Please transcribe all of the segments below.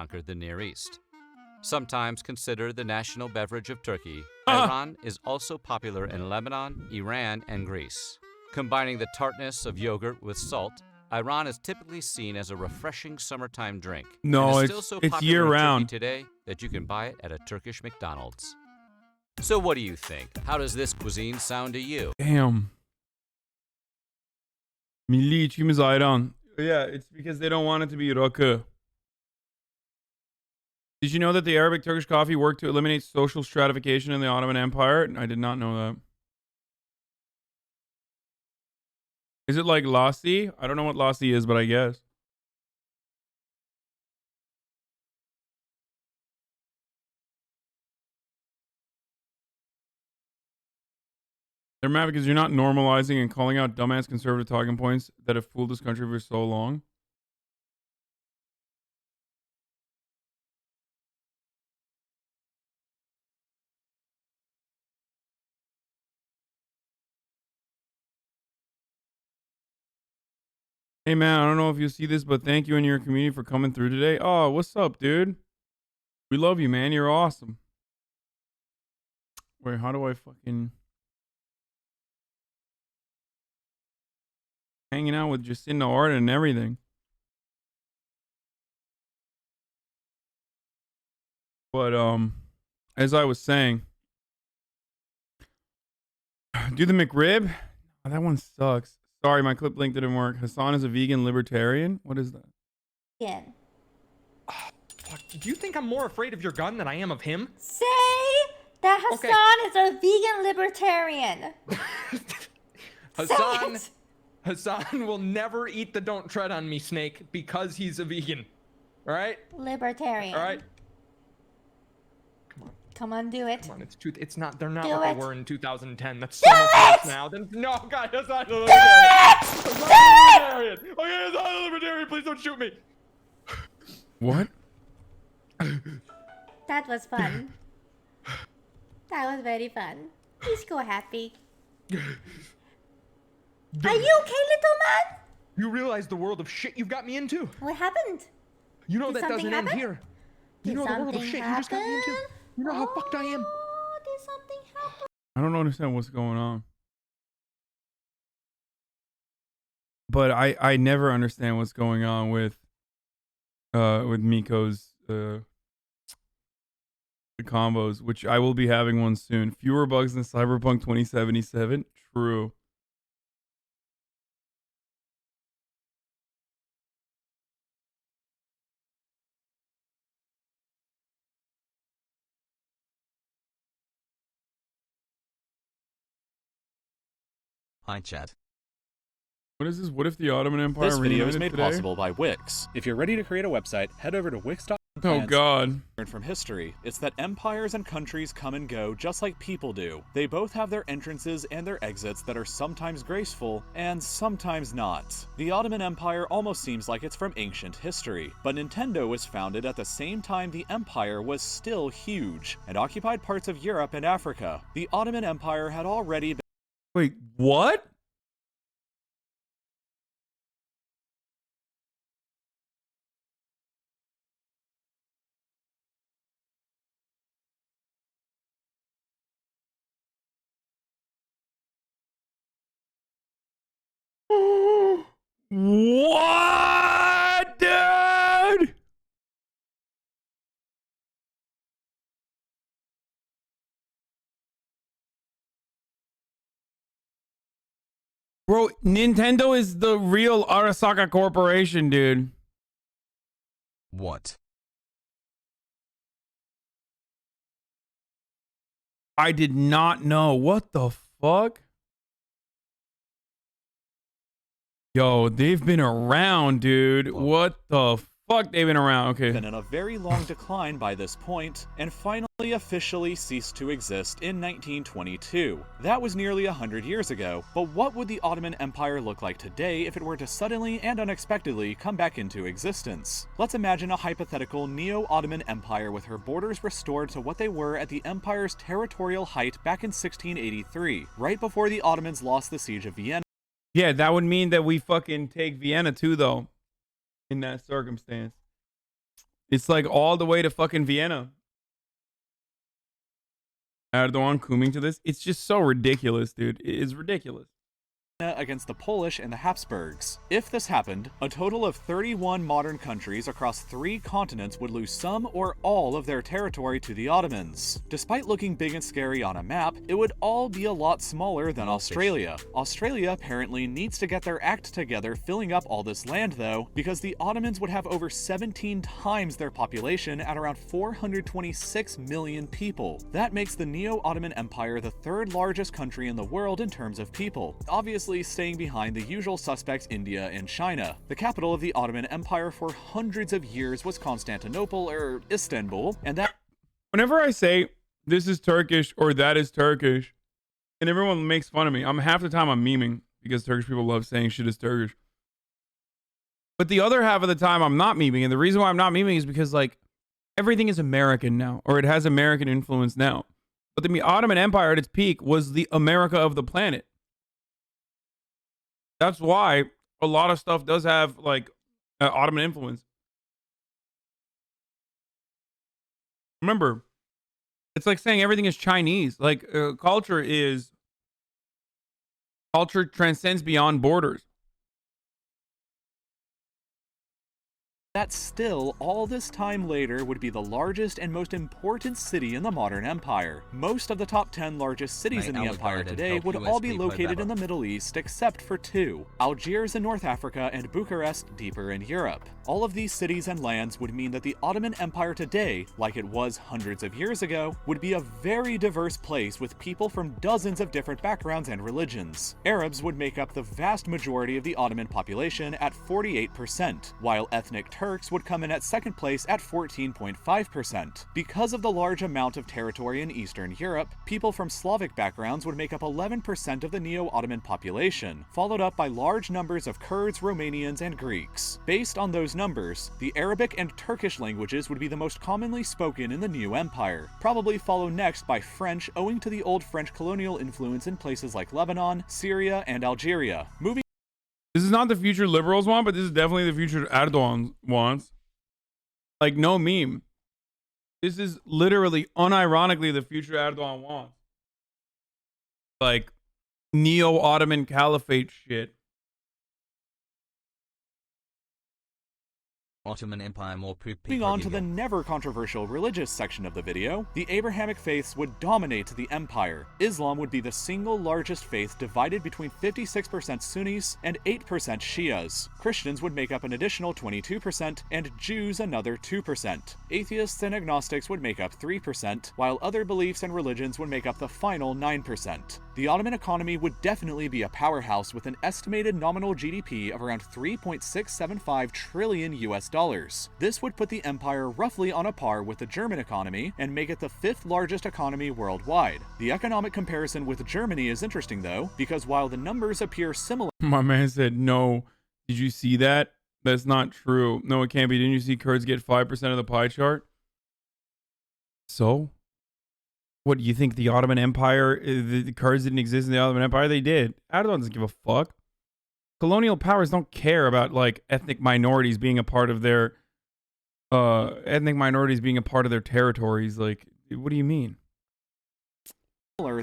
conquered the Near East. Sometimes considered the national beverage of Turkey, ayran is also popular in Lebanon, Iran, and Greece. Combining the tartness of yogurt with salt, ayran is typically seen as a refreshing summertime drink. No, and is still so it's popular in year-round. Turkey today that you can buy it at a Turkish McDonald's. So what do you think? How does this cuisine sound to you? Damn. Milli içkimiz ayran. Yeah, it's because they don't want it to be rakı. Did you know that the Arabic Turkish coffee worked to eliminate social stratification in the Ottoman Empire? I did not know that. Is it like lassi? I don't know what lassi is, but I guess. They're mad because you're not normalizing and calling out dumbass conservative talking points that have fooled this country for so long. Hey man, I don't know if you see this, but thank you and your community for coming through today. Oh, what's up, dude? We love you, man. You're awesome. Wait, how do I fucking... Hanging out with Jacinda Ardern and everything. But, as I was saying, do the McRib? Oh, that one sucks. Sorry, my clip link didn't work. Hassan is a vegan libertarian? What is that? Yeah. Do you think I'm more afraid of your gun than I am of him? Say that Hassan is a vegan libertarian. Hassan will never eat the "Don't Tread on Me" snake because he's a vegan. All right? Libertarian. All right. Come on, do it. Come on, it's not. They're not Do what it. they were in 2010. That's so much worse now. No, God, that's not a libertarian. Do Libertarian. Okay, it's not a libertarian. Please don't shoot me. What? That was fun. That was very fun. He's go happy. Are you okay, little man? You realize the world of shit you've got me into? What happened? You know Did that doesn't something end happen? here. You Did know the world of something shit you just got me into. happen? You know how fucked I am. Oh, did something happen? I don't understand what's going on. But I never understand what's going on with Miko's the combos, which I will be having one soon. Fewer bugs than Cyberpunk 2077. True. Hi chat. What is this? What if the Ottoman Empire This video is reunited made today? possible by Wix. If you're ready to create a website, head over to wix.com. Oh god. Learn from history. It's that empires and countries come and go just like people do. They both have their entrances and their exits that are sometimes graceful and sometimes not. The Ottoman Empire almost seems like it's from ancient history, but Nintendo was founded at the same time the empire was still huge and occupied parts of Europe and Africa. The Ottoman Empire had already been... Wait, what? What, dude? Bro, Nintendo is the real Arasaka Corporation, dude. What? I did not know. What the fuck? Yo, they've been around, dude. What the fuck? They've been around. Okay. been in a very long decline by this point, and finally officially ceased to exist in 1922. That was nearly 100 years ago, but what would the Ottoman Empire look like today if it were to suddenly and unexpectedly come back into existence? Let's imagine a hypothetical Neo-Ottoman Empire with her borders restored to what they were at the empire's territorial height back in 1683, right before the Ottomans lost the siege of Vienna. Yeah, that would mean that we fucking take Vienna too, though, in that circumstance. It's like all the way to fucking Vienna. Erdogan coming to this. It's just so ridiculous, dude. It is ridiculous. Against the Polish and the Habsburgs. If this happened, a total of 31 modern countries across 3 continents would lose some or all of their territory to the Ottomans. Despite looking big and scary on a map, it would all be a lot smaller than Australia. Australia apparently needs to get their act together filling up all this land though, because the Ottomans would have over 17 times their population at around 426 million people. That makes the Neo-Ottoman Empire the 3rd largest country in the world in terms of people. Obviously, staying behind the usual suspects India and China. The capital of the Ottoman Empire for hundreds of years was Constantinople or Istanbul, and that Whenever I say this is Turkish or that is Turkish, and everyone makes fun of me, half the time I'm memeing because Turkish people love saying shit is Turkish. But the other half of the time I'm not memeing, and the reason why I'm not memeing is because like everything is American now, or it has American influence now. But the Ottoman Empire at its peak was the America of the planet. That's why a lot of stuff does have like Ottoman influence. Remember, it's like saying everything is Chinese. Like culture transcends beyond borders. still, all this time later, would be the largest and most important city in the modern empire. Most of the top 10 largest cities in the empire today would all be located in the Middle East except for 2, Algiers in North Africa and Bucharest deeper in Europe. All of these cities and lands would mean that the Ottoman Empire today, like it was hundreds of years ago, would be a very diverse place with people from dozens of different backgrounds and religions. Arabs would make up the vast majority of the Ottoman population at 48%, while ethnic Turks would come in at 2nd place at 14.5%. Because of the large amount of territory in Eastern Europe, people from Slavic backgrounds would make up 11% of the Neo-Ottoman population, followed up by large numbers of Kurds, Romanians, and Greeks. Based on those numbers, the Arabic and Turkish languages would be the most commonly spoken in the new empire, probably followed next by French owing to the old French colonial influence in places like Lebanon, Syria, and Algeria. This is not the future liberals want, but this is definitely the future Erdogan wants. Like, no meme. This is literally, unironically, the future Erdogan wants. Like, Neo-Ottoman Caliphate shit. Ottoman Empire more Moving on to the never controversial religious section of the video, the Abrahamic faiths would dominate the empire. Islam would be the single largest faith divided between 56% Sunnis and 8% Shias. Christians would make up an additional 22% and Jews another 2%. Atheists and agnostics would make up 3%, while other beliefs and religions would make up the final 9%. The Ottoman economy would definitely be a powerhouse with an estimated nominal GDP of around 3.675 trillion US dollars. This would put the empire roughly on a par with the German economy and make it the 5th largest economy worldwide. The economic comparison with Germany is interesting though, because while the numbers appear similar, My man said, no. Did you see that? That's not true. No, it can't be. Didn't you see Kurds get 5% of the pie chart? So? What, do you think the Ottoman Empire, the Kurds didn't exist in the Ottoman Empire? They did. Erdogan doesn't give a fuck. Colonial powers don't care about, like, ethnic minorities being a part of their territories. Like, what do you mean?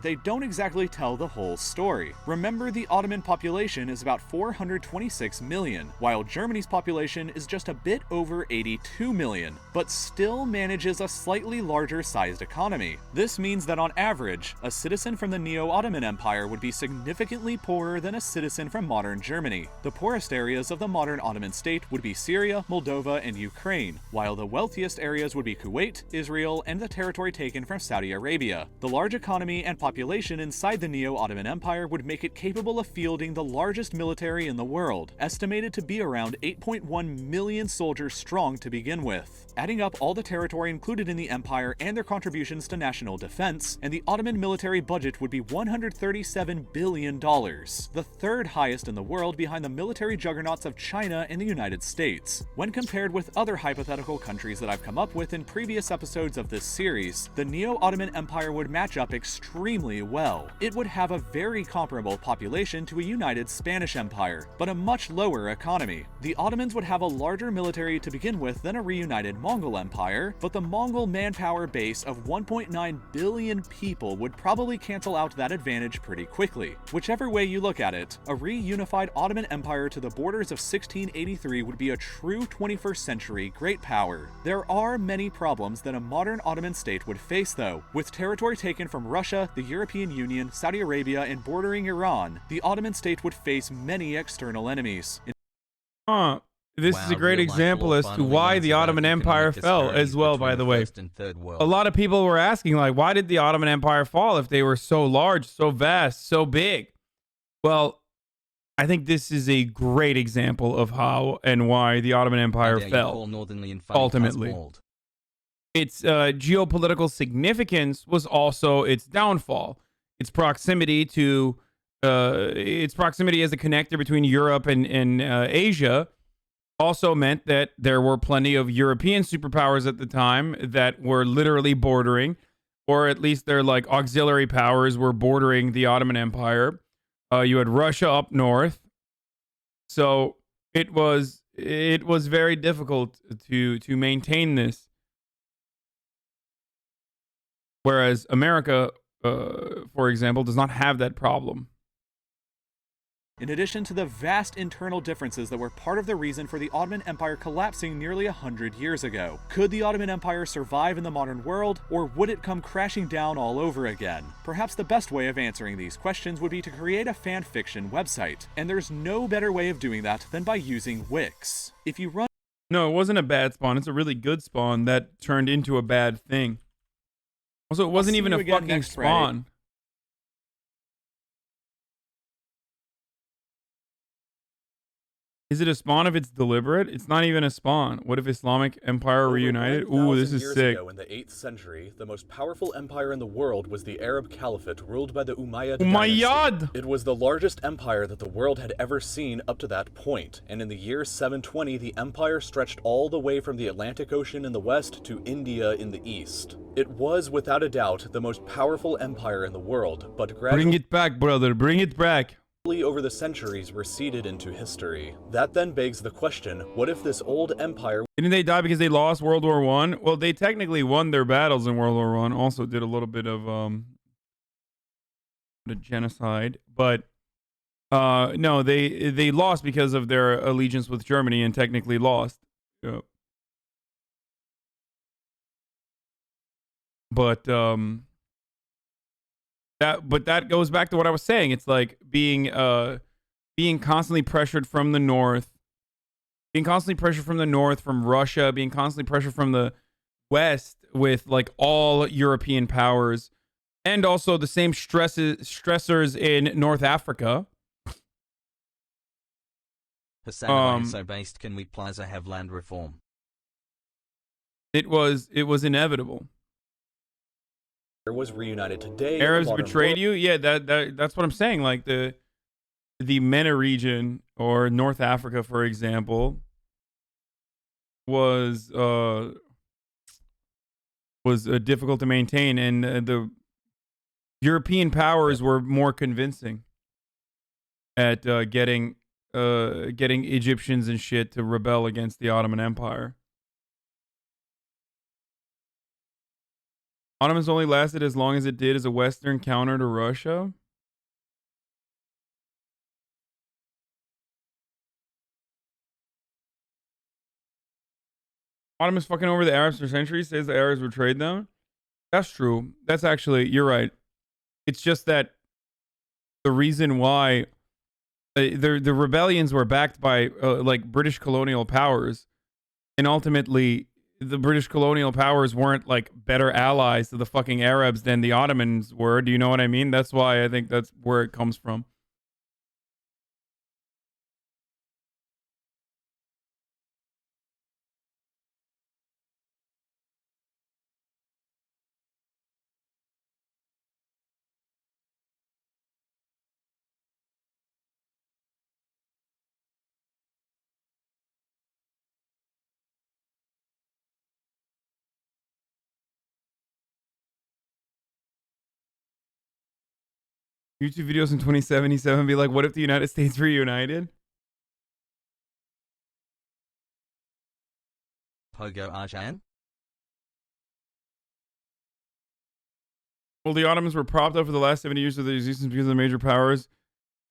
they don't exactly tell the whole story. Remember, the Ottoman population is about 426 million, while Germany's population is just a bit over 82 million, but still manages a slightly larger sized economy. This means that on average, a citizen from the Neo-Ottoman Empire would be significantly poorer than a citizen from modern Germany. The poorest areas of the modern Ottoman state would be Syria, Moldova, and Ukraine, while the wealthiest areas would be Kuwait, Israel, and the territory taken from Saudi Arabia. The large economy and population inside the Neo-Ottoman Empire would make it capable of fielding the largest military in the world, estimated to be around 8.1 million soldiers strong to begin with. Adding up all the territory included in the empire and their contributions to national defense, and the Ottoman military budget would be $137 billion, the 3rd highest in the world behind the military juggernauts of China and the United States. When compared with other hypothetical countries that I've come up with in previous episodes of this series, the Neo-Ottoman Empire would match up extremely extremely well. It would have a very comparable population to a united Spanish Empire, but a much lower economy. The Ottomans would have a larger military to begin with than a reunited Mongol Empire, but the Mongol manpower base of 1.9 billion people would probably cancel out that advantage pretty quickly. Whichever way you look at it, a reunified Ottoman Empire to the borders of 1683 would be a true 21st century great power. There are many problems that a modern Ottoman state would face though. With territory taken from Russia, the European Union, Saudi Arabia, and bordering Iran, the Ottoman state would face many external enemies. This is a great example as to why the Ottoman Empire fell as well, by the way. A lot of people were asking, like, why did the Ottoman Empire fall if they were so large, so vast, so big? Well, I think this is a great example of how and why the Ottoman Empire fell, ultimately. Its geopolitical significance was also its downfall. Its proximity to its proximity as a connector between Europe and Asia also meant that there were plenty of European superpowers at the time that were literally bordering, or at least their like auxiliary powers were bordering the Ottoman Empire. You had Russia up north, so it was very difficult to maintain this. Whereas America, for example, does not have that problem. In addition to the vast internal differences that were part of the reason for the Ottoman Empire collapsing nearly 100 years ago. Could the Ottoman Empire survive in the modern world, or would it come crashing down all over again? Perhaps the best way of answering these questions would be to create a fan fiction website, and there's no better way of doing that than by using Wix. If you run... No, it wasn't a bad spawn. It's a really good spawn that turned into a bad thing. Also, it wasn't even a fucking spawn. Is it a spawn if it's deliberate? It's not even a spawn. What if Islamic Empire reunited? Ooh, this is sick. Ago in the 8th century, the most powerful empire in the world was the Arab Caliphate ruled by the Umayyad dynasty. It was the largest empire that the world had ever seen up to that point, and in the year 720, the empire stretched all the way from the Atlantic Ocean in the west to India in the east. It was, without a doubt, the most powerful empire in the world, but gradually... Bring it back, brother. Bring it back. Over the centuries receded into history. That then begs the question, what if this old empire... Didn't they die because they lost World War I? Well, they technically won their battles in World War I. Also did a little bit of the genocide. But no, they lost because of their allegiance with Germany and technically lost. Yep. But that goes back to what I was saying. It's like being constantly pressured from the north, from Russia, being constantly pressured from the west with like all European powers, and also the same stressors in North Africa. Hasanabi so based, can we plaza have land reform? It was inevitable. Was reunited today. Arabs betrayed you? Yeah, that's what I'm saying. Like the MENA region or North Africa, for example, was difficult to maintain, and the European powers were more convincing at getting Egyptians and shit to rebel against the Ottoman Empire. Ottomans only lasted as long as it did as a Western counter to Russia. Ottomans fucking over the Arabs for centuries, says the Arabs betrayed them. That's true. That's actually, you're right. It's just that the reason why the rebellions were backed by like British colonial powers, and ultimately the British colonial powers weren't like better allies to the fucking Arabs than the Ottomans were. Do you know what I mean? That's why I think that's where it comes from. YouTube videos in 2077 be like, what if the United States reunited? Pogo Arjan? Well, the Ottomans were propped up for the last 70 years of their existence because of the major powers.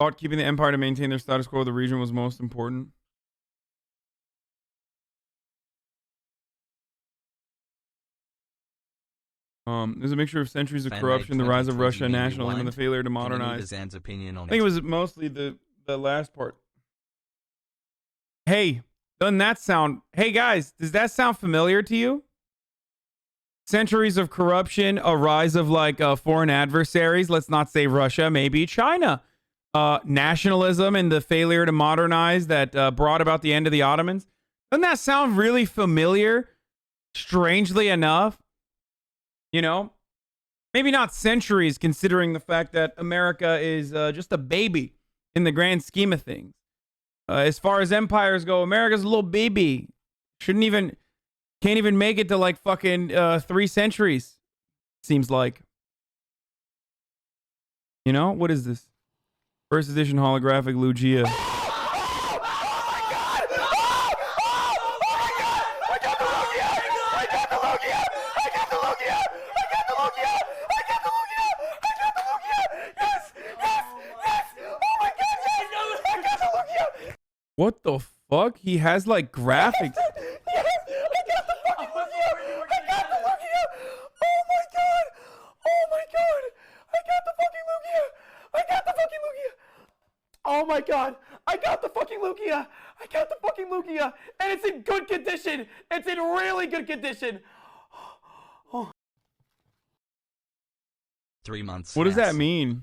Thought keeping the empire to maintain their status quo of the region was most important. There's a mixture of centuries of Funday corruption, the rise of Russia, 2020 nationalism, and the failure to Can you leave modernize. Azan's opinion on I think it? it was mostly the last part. Hey, doesn't that sound... Hey, guys, does that sound familiar to you? Centuries of corruption, a rise of, like, foreign adversaries. Let's not say Russia, maybe China. Nationalism and the failure to modernize that brought about the end of the Ottomans. Doesn't that sound really familiar? Strangely enough. You know? Maybe not centuries, considering the fact that America is just a baby in the grand scheme of things. As far as empires go, America's a little baby. Can't even make it to like fucking 3 centuries. Seems like. You know? What is this? First edition holographic Lugia. What the fuck? He has like graphics. Oh my god, I got the fucking Lugia! I got the fucking Lugia! And it's in good condition! It's in really good condition! 3 months. What does that yes. mean?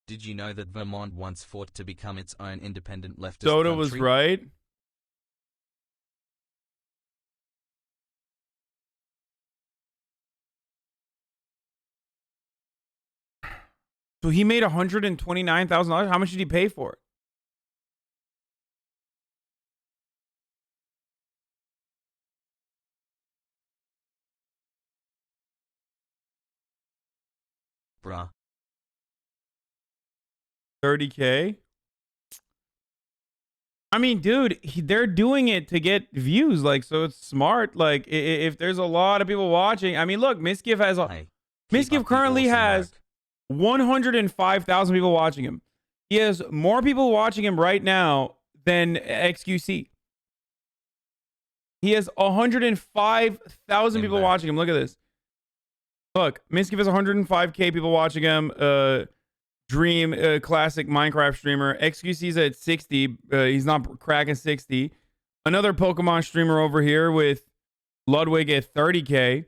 Did you know that Vermont once fought to become its own independent leftist Soda country? was right. So he made $129,000. How much did he pay for it? Bruh. $30K. I mean, dude, they're doing it to get views, like, so it's smart. Like, if there's a lot of people watching, I mean, look, Miskiv has a Hey, keep Miskiv up the currently awesome has work. 105,000 people watching him. He has more people watching him right now than XQC. He has 105,000 people watching him. Look at this. Look, Miskiv has 105K people watching him. Dream, classic Minecraft streamer. XQC's at 60. He's not cracking 60. Another Pokemon streamer over here with Ludwig at 30K.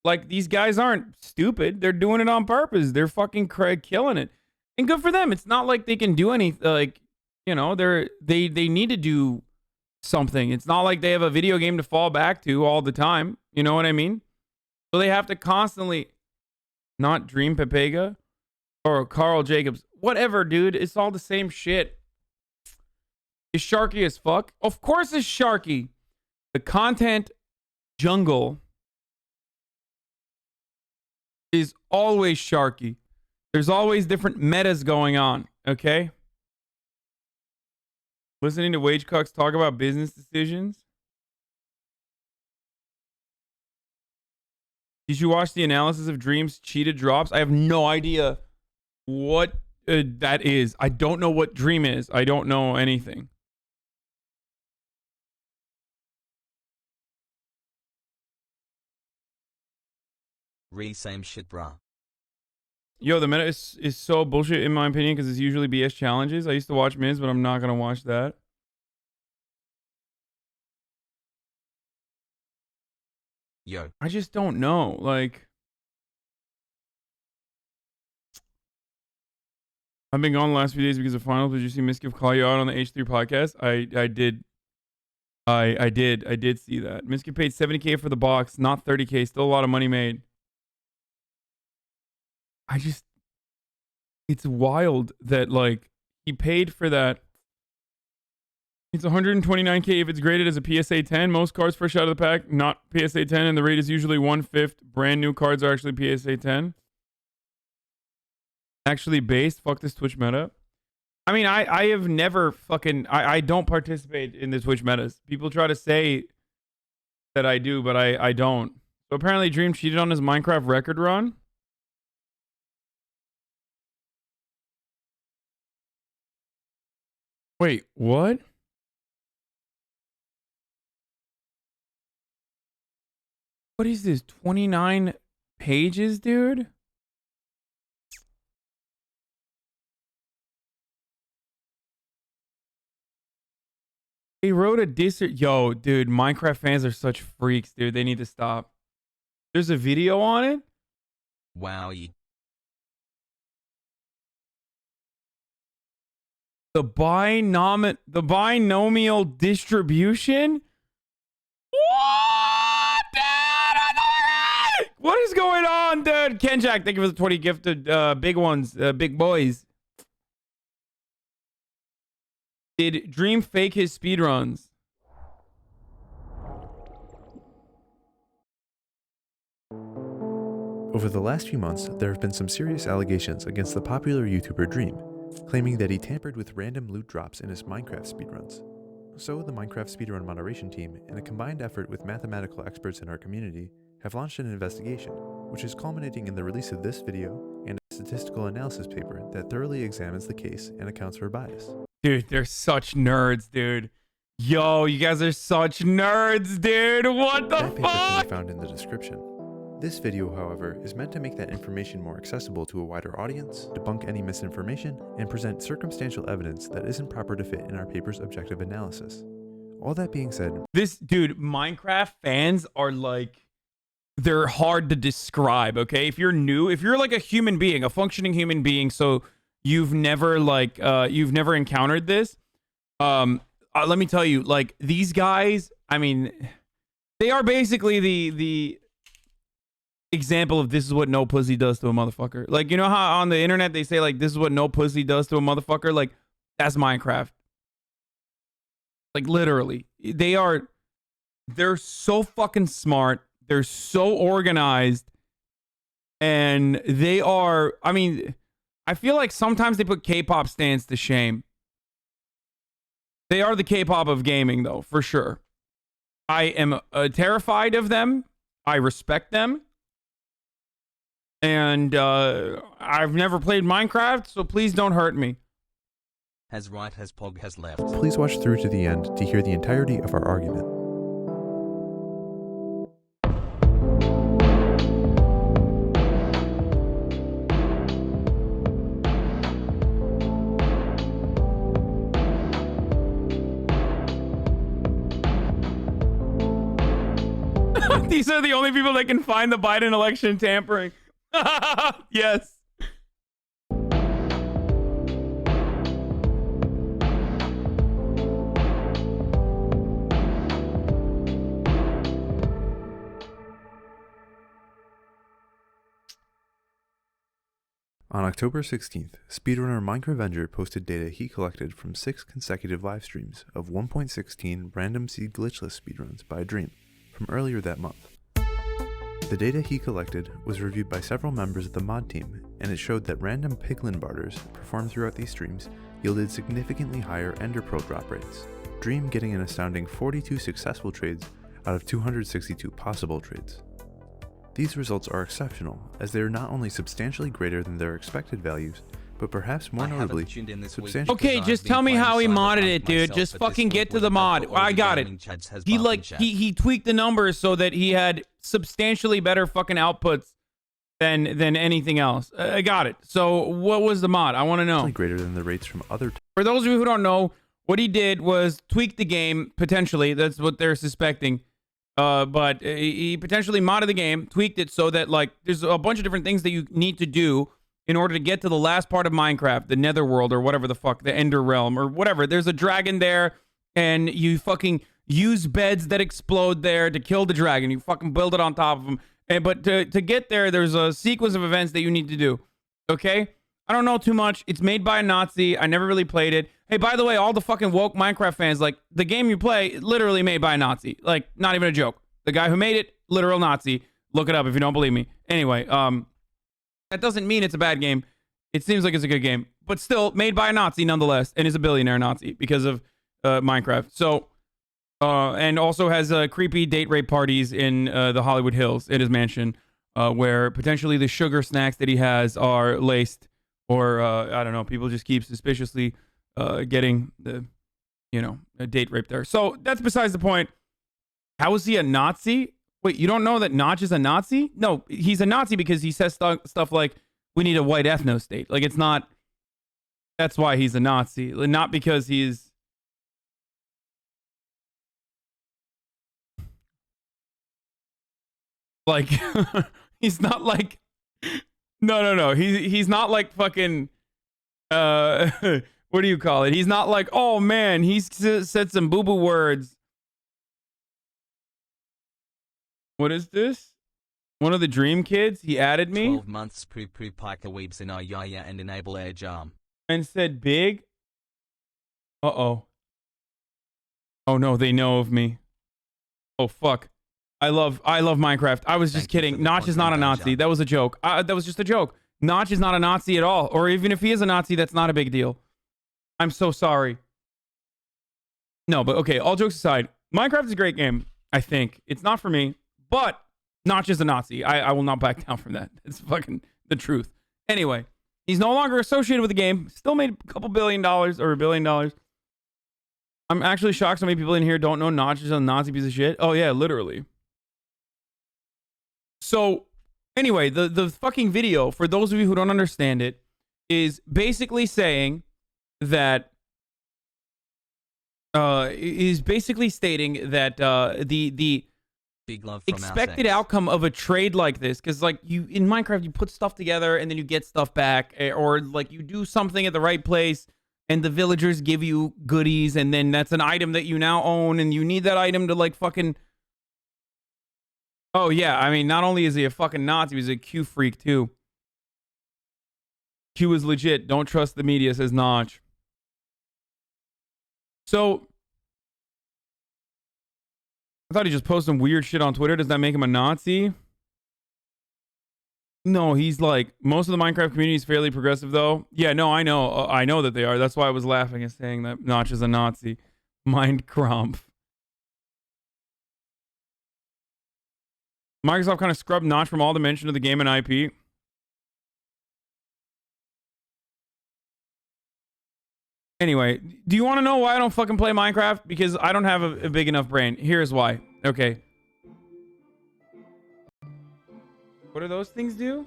Like, these guys aren't stupid. They're doing it on purpose. They're fucking killing it. And good for them. It's not like they can do anything. Like, you know, they need to do something. It's not like they have a video game to fall back to all the time. You know what I mean? So they have to constantly... Not Dream Pepega or Carl Jacobs. Whatever, dude. It's all the same shit. Is Sharky as fuck? Of course it's Sharky. The content jungle is always Sharky. There's always different metas going on, okay? Listening to Wage Cucks talk about business decisions. Did you watch the analysis of Dream's cheated drops? I have no idea what that is. I don't know what Dream is. I don't know anything. Same shit, bruh. Yo, the meta is so bullshit in my opinion because it's usually BS challenges. I used to watch Miz, but I'm not going to watch that. Yo. I just don't know. Like, I've been gone the last few days because of finals. Did you see Miskiv call you out on the H3 podcast? I did. I did see that. Miskiv paid 70K for the box, not 30K. Still a lot of money made. It's wild that, like, he paid for that It's 129k if it's graded as a PSA 10. Most cards fresh out of the pack, not PSA 10, and the rate is usually 1/5. Brand new cards are actually PSA 10. Actually based. Fuck this Twitch meta. I mean, I have never fucking... I don't participate in the Twitch metas. People try to say that I do, but I don't. So apparently Dream cheated on his Minecraft record run. Wait, what? What is this? 29 pages, dude? They wrote a Yo, dude, Minecraft fans are such freaks, dude. They need to stop. There's a video on it? Wow. The binomial distribution? What, dude? What is going on, dude? Kenjack, thank you for the 20 gifted big ones, big boys. Did Dream fake his speedruns? Over the last few months, there have been some serious allegations against the popular YouTuber Dream, claiming that he tampered with random loot drops in his Minecraft speedruns. So the Minecraft speedrun moderation team, in a combined effort with mathematical experts in our community, have launched an investigation, which is culminating in the release of this video and a statistical analysis paper that thoroughly examines the case and accounts for bias. Dude, they're such nerds, dude. Yo, you guys are such nerds, dude. What the That paper can fuck? be found in the description. This video, however, is meant to make that information more accessible to a wider audience, debunk any misinformation, and present circumstantial evidence that isn't proper to fit in our paper's objective analysis. All that being said, This, dude, Minecraft fans are like, they're hard to describe, okay? If you're new, if you're like a human being, a functioning human being, so you've never encountered this, let me tell you, like, these guys, I mean, they are basically the example of this is what no pussy does to a motherfucker. Like, you know how on the internet they say, like, this is what no pussy does to a motherfucker? Like, that's Minecraft. Like, literally. They're so fucking smart. They're so organized. And they are, I mean, I feel like sometimes they put K-pop stans to shame. They are the K-pop of gaming, though, for sure. I am terrified of them. I respect them. And I've never played Minecraft, so please don't hurt me. Has right, has Pog, has left. please watch through to the end to hear the entirety of our argument. These are the only people that can find the Biden election tampering. Yes. On October 16th, speedrunner Minecravenger posted data he collected from 6 consecutive live streams of 1.16 random seed glitchless speedruns by Dream from earlier that month. The data he collected was reviewed by several members of the mod team, and it showed that random piglin barters performed throughout these streams yielded significantly higher ender pearl drop rates, Dream getting an astounding 42 successful trades out of 262 possible trades. These results are exceptional, as they are not only substantially greater than their expected values, but perhaps more notably, substantially. Okay, just tell me how he modded it, dude. Just fucking get to the mod. I got it. He tweaked the numbers so that he had substantially better fucking outputs than anything else. I got it. So what was the mod? I want to know. Greater than the rates from other. For those of you who don't know, what he did was tweak the game potentially. That's what they're suspecting. But he potentially modded the game, tweaked it so that, like, there's a bunch of different things that you need to do in order to get to the last part of Minecraft, the Netherworld or whatever the fuck, the Ender Realm or whatever. There's a dragon there, and you fucking use beds that explode there to kill the dragon. You fucking build it on top of them. But to get there, there's a sequence of events that you need to do. Okay? I don't know too much. It's made by a Nazi. I never really played it. Hey, by the way, all the fucking woke Minecraft fans, like, the game you play, literally made by a Nazi. Like, not even a joke. The guy who made it, literal Nazi. Look it up if you don't believe me. Anyway, that doesn't mean it's a bad game. It seems like it's a good game. But still, made by a Nazi nonetheless, and is a billionaire Nazi because of Minecraft. So, and also has creepy date rape parties in the Hollywood Hills in his mansion, where potentially the sugar snacks that he has are laced, or I don't know, people just keep suspiciously getting the, a date rape there. So that's besides the point. How is he a Nazi? Wait, you don't know that Notch is a Nazi? No, he's a Nazi because he says stuff like, we need a white ethno state. Like, it's not, that's why he's a Nazi. Not because he's, like, he's not like, no. He's not like fucking, what do you call it? He's not like, oh man, he's said some boo-boo words. What is this? One of the dream kids? He added me. 12 months poo-poo piker weebs in our yaya and enable air jam. And said big. Uh-oh. Oh no, they know of me. Oh fuck. I love Minecraft. I was just kidding. Notch is not a Nazi. That was a joke. That was just a joke. Notch is not a Nazi at all. Or even if he is a Nazi, that's not a big deal. I'm so sorry. No, but okay, all jokes aside, Minecraft is a great game, I think. It's not for me, but Notch is a Nazi. I will not back down from that. It's fucking the truth. Anyway, he's no longer associated with the game. Still made a couple $1 billion or $1 billion. I'm actually shocked so many people in here don't know Notch is a Nazi piece of shit. Oh yeah, literally. So anyway, the fucking video, for those of you who don't understand it, is basically saying that is basically stating that the big love from expected outcome of a trade like this, because like you in Minecraft you put stuff together and then you get stuff back, or like you do something at the right place and the villagers give you goodies, and then that's an item that you now own and you need that item to like fucking. Oh yeah, I mean, not only is he a fucking Nazi, he's a Q freak too. Q is legit. Don't trust the media, says Notch. So, I thought he just posted some weird shit on Twitter. Does that make him a Nazi? No, he's like, most of the Minecraft community is fairly progressive though. Yeah, no, I know. I know that they are. That's why I was laughing and saying that Notch is a Nazi. Minecraft. Microsoft kind of scrubbed Notch from all the mention of the game and IP. Anyway, do you want to know why I don't fucking play Minecraft? Because I don't have a big enough brain. Here's why. Okay. What do those things do?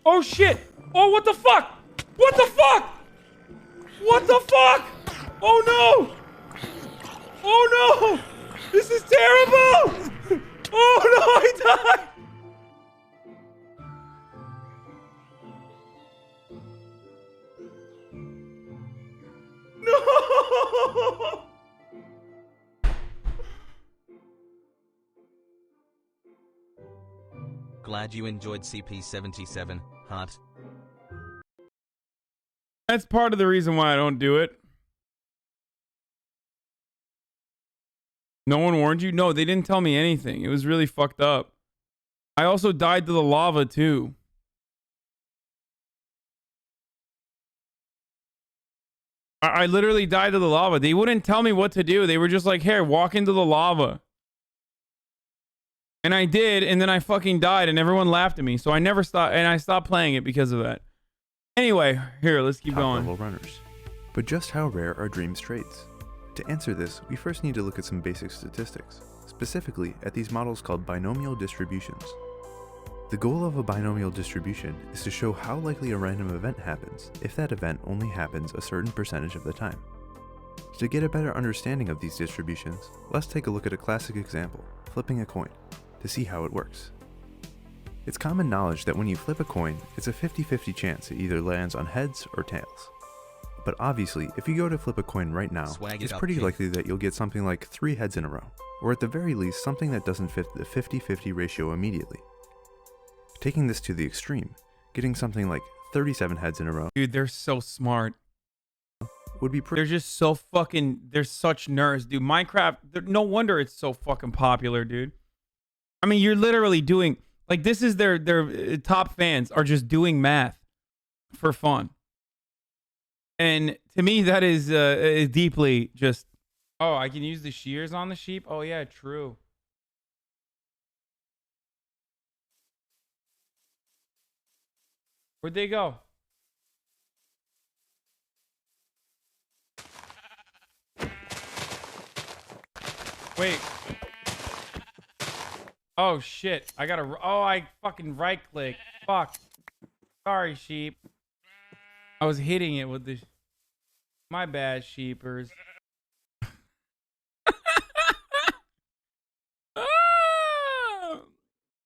Oh shit! Oh, what the fuck? What the fuck? What the fuck? Oh no! Oh no! This is terrible! Oh no, I died! No! Glad you enjoyed CP77, heart. That's part of the reason why I don't do it. No one warned you? No, they didn't tell me anything. It was really fucked up. I also died to the lava too. I literally died to the lava. They wouldn't tell me what to do. They were just like, here, walk into the lava. And I did, and then I fucking died, and everyone laughed at me. So I never stopped, and I stopped playing it because of that. Anyway, here, let's keep going. Top-level runners. But just how rare are Dream's traits? To answer this, we first need to look at some basic statistics, specifically at these models called binomial distributions. The goal of a binomial distribution is to show how likely a random event happens if that event only happens a certain percentage of the time. To get a better understanding of these distributions, let's take a look at a classic example, flipping a coin, to see how it works. It's common knowledge that when you flip a coin, it's a 50-50 chance it either lands on heads or tails. But obviously, if you go to flip a coin right now, it's pretty likely that you'll get something like 3 heads in a row, or at the very least something that doesn't fit the 50-50 ratio immediately. Taking this to the extreme, getting something like 37 heads in a row. Dude, they're so smart. would be They're just so fucking. They're such nerds, dude. Minecraft. No wonder it's so fucking popular, dude. I mean, you're literally doing like this is their top fans are just doing math for fun, and to me that is deeply just. Oh, I can use the shears on the sheep. Oh yeah, true. Where'd they go? Wait. Oh shit! I gotta. Oh, I fucking right click. Fuck. Sorry, sheep. I was hitting it with the. My bad, sheepers.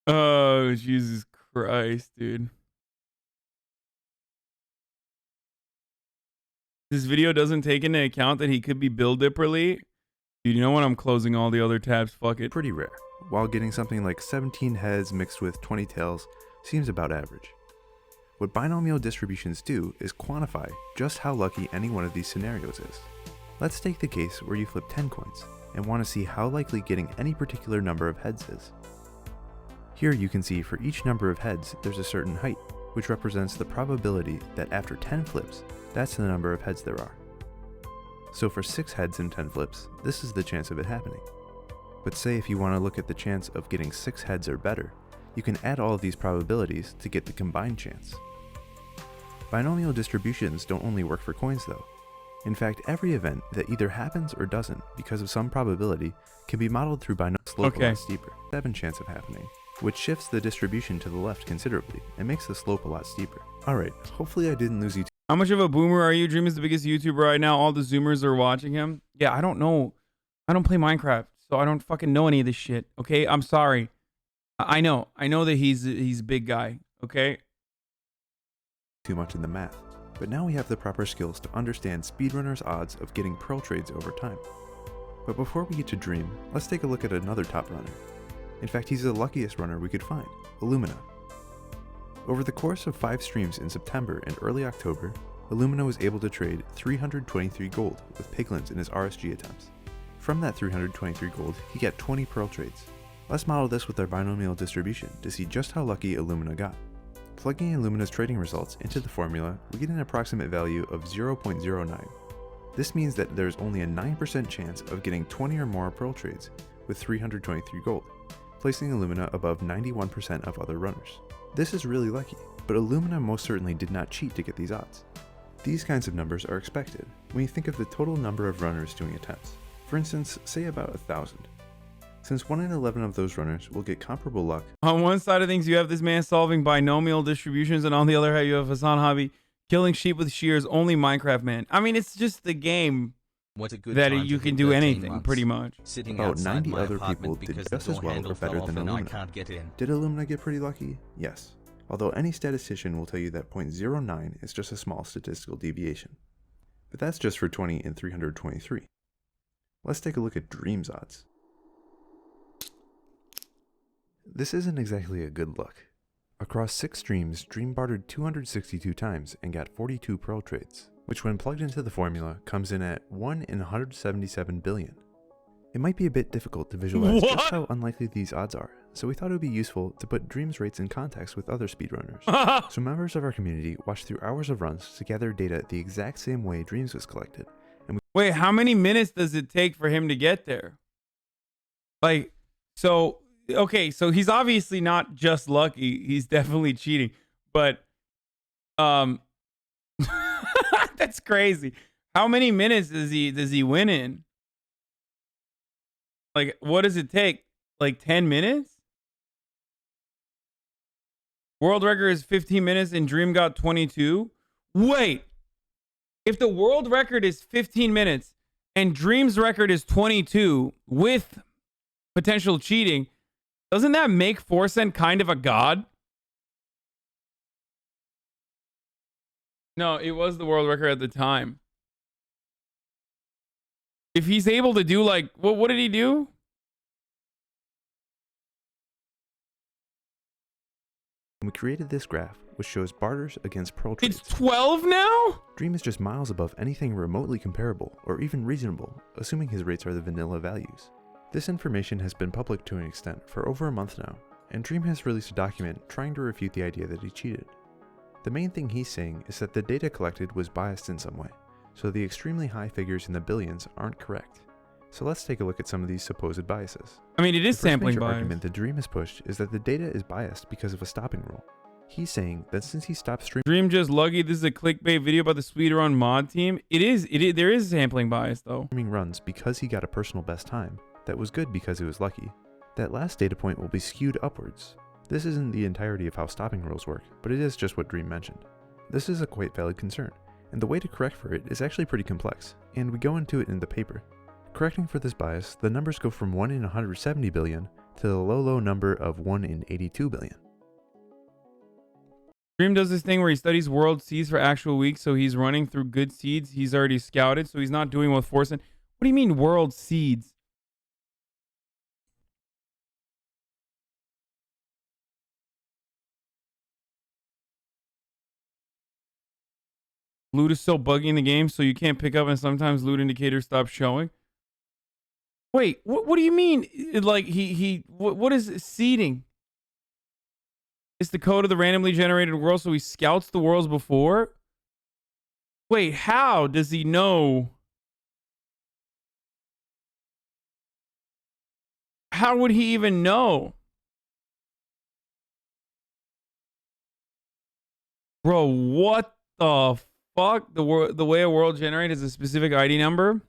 Oh, Jesus Christ, dude. This video doesn't take into account that he could be Bill Dipperly. Dude, you know what? I'm closing all the other tabs. Fuck it. pretty rare, while getting something like 17 heads mixed with 20 tails seems about average. What binomial distributions do is quantify just how lucky any one of these scenarios is. Let's take the case where you flip 10 coins and want to see how likely getting any particular number of heads is. Here you can see for each number of heads there's a certain height, which represents the probability that after 10 flips, that's the number of heads there are. So for 6 heads in 10 flips, this is the chance of it happening. But say if you want to look at the chance of getting 6 heads or better, you can add all of these probabilities to get the combined chance. Binomial distributions don't only work for coins though. In fact, every event that either happens or doesn't because of some probability can be modeled through binomial slope a lot steeper, 7 chance of happening, which shifts the distribution to the left considerably and makes the slope a lot steeper. Alright, hopefully I didn't lose you. How much of a boomer are you? Dream is the biggest YouTuber right now. All the Zoomers are watching him. Yeah, I don't know. I don't play Minecraft, so I don't fucking know any of this shit. Okay, I'm sorry. I know that he's a big guy. Okay. Too much in the math, but now we have the proper skills to understand speedrunners' odds of getting pearl trades over time. But before we get to Dream, let's take a look at another top runner. In fact, he's the luckiest runner we could find, Illumina. Over the course of 5 streams in September and early October, Illumina was able to trade 323 gold with piglins in his RSG attempts. From that 323 gold, he got 20 pearl trades. Let's model this with our binomial distribution to see just how lucky Illumina got. Plugging Illumina's trading results into the formula, we get an approximate value of 0.09. This means that there's only a 9% chance of getting 20 or more pearl trades with 323 gold, placing Illumina above 91% of other runners. This is really lucky, but Illumina most certainly did not cheat to get these odds. These kinds of numbers are expected when you think of the total number of runners doing attempts. For instance, say about 1,000. Since 1 in 11 of those runners will get comparable luck. On one side of things, you have this man solving binomial distributions, and on the other hand, you have Hasanabi killing sheep with shears, only Minecraft man. I mean, it's just the game What a good that time you to can hit do 13 anything, months. pretty much. Sitting About outside 90 my other people apartment did because just the as door well or handle better fell off than and I Illumina. can't get in. Did Illumina get pretty lucky? Yes. Although any statistician will tell you that 0.09 is just a small statistical deviation. But that's just for 20 and 323. Let's take a look at Dream's odds. This isn't exactly a good look. Across 6 streams, Dream bartered 262 times and got 42 pearl trades, which when plugged into the formula comes in at 1 in 177 billion. It might be a bit difficult to visualize just how unlikely these odds are, so we thought it would be useful to put Dream's rates in context with other speedrunners. So members of our community watched through hours of runs to gather data the exact same way Dream's was collected. And Wait, how many minutes does it take for him to get there? Like, so, okay, so he's obviously not just lucky. He's definitely cheating. But, that's crazy. How many minutes does he win in? Like, what does it take? Like 10 minutes? World record is 15 minutes and Dream got 22? Wait. If the world record is 15 minutes and Dream's record is 22 with potential cheating, doesn't that make 4cent kind of a god? No, it was the world record at the time. If he's able to do like, what did he do? And we created this graph, which shows barters against pearl trades. It's 12 now? Dream is just miles above anything remotely comparable or even reasonable, assuming his rates are the vanilla values. This information has been public to an extent for over a month now, and Dream has released a document trying to refute the idea that he cheated. The main thing he's saying is that the data collected was biased in some way, so the extremely high figures in the billions aren't correct. So let's take a look at some of these supposed biases. I mean, it is sampling bias. The bias. argument that Dream has pushed is that the data is biased because of a stopping rule. He's saying that since he stopped streaming Dream just lucky. This is a clickbait video about the speedrun mod team. There is sampling bias though. Runs because he got a personal best time. That was good because it was lucky. That last data point will be skewed upwards. This isn't the entirety of how stopping rules work, but it is just what Dream mentioned. This is a quite valid concern, and the way to correct for it is actually pretty complex, and we go into it in the paper. Correcting for this bias, the numbers go from 1 in 170 billion to the low number of 1 in 82 billion. Dream does this thing where he studies world seeds for actual weeks, so he's running through good seeds he's already scouted, so he's not doing with force. What do you mean world seeds? Loot is so buggy in the game, so you can't pick up, and sometimes loot indicators stop showing. Wait, what do you mean? Like what is seeding? It's the code of the randomly generated world, so he scouts the worlds before? Wait, how does he know? How would he even know? Bro, what the fuck? The way a world generates is a specific ID number?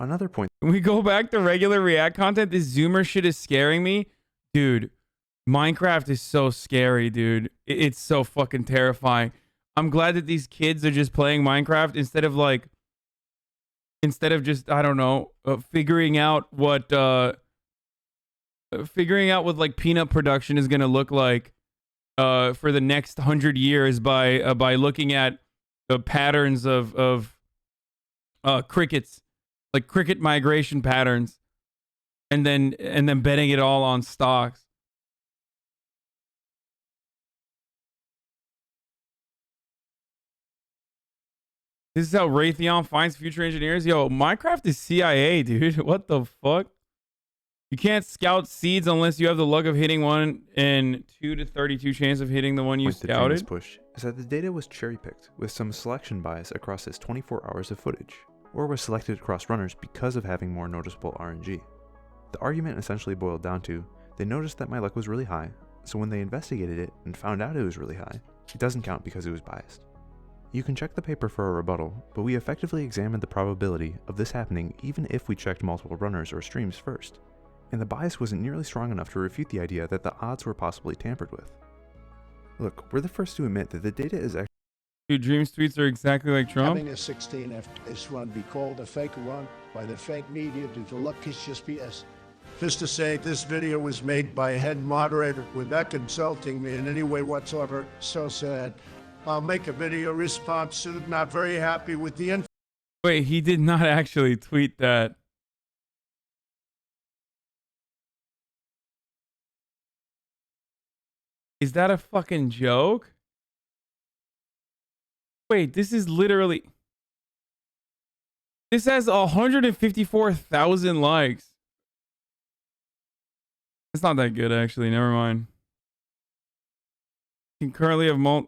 Another point. When we go back to regular React content, this Zoomer shit is scaring me. Dude, Minecraft is so scary, dude. It's so fucking terrifying. I'm glad that these kids are just playing Minecraft instead of just, I don't know, figuring out what like peanut production is going to look like for the next 100 years by looking at the patterns of crickets. Like cricket migration patterns, and then betting it all on stocks. This is how Raytheon finds future engineers. Yo, Minecraft is CIA, dude. What the fuck? You can't scout seeds unless you have the luck of hitting one and 2 to 32 chance of hitting the one you scouted. Push is that the data was cherry-picked with some selection bias across his 24 hours of footage, or was selected across runners because of having more noticeable RNG. The argument essentially boiled down to, they noticed that my luck was really high, so when they investigated it and found out it was really high, it doesn't count because it was biased. You can check the paper for a rebuttal, but we effectively examined the probability of this happening even if we checked multiple runners or streams first, and the bias wasn't nearly strong enough to refute the idea that the odds were possibly tampered with. Look, we're the first to admit that the data is actually. Dude, Dream's tweets are exactly like Trump. Having a 16F run be called a fake run by the fake media due to luck is just BS. Just to say, this video was made by a head moderator without consulting me in any way whatsoever. So sad. I'll make a video response soon. Not very happy with the info. Wait, he did not actually tweet that. Is that a fucking joke? Wait, this is literally... This has 154,000 likes. It's not that good, actually. Never mind. You can currently have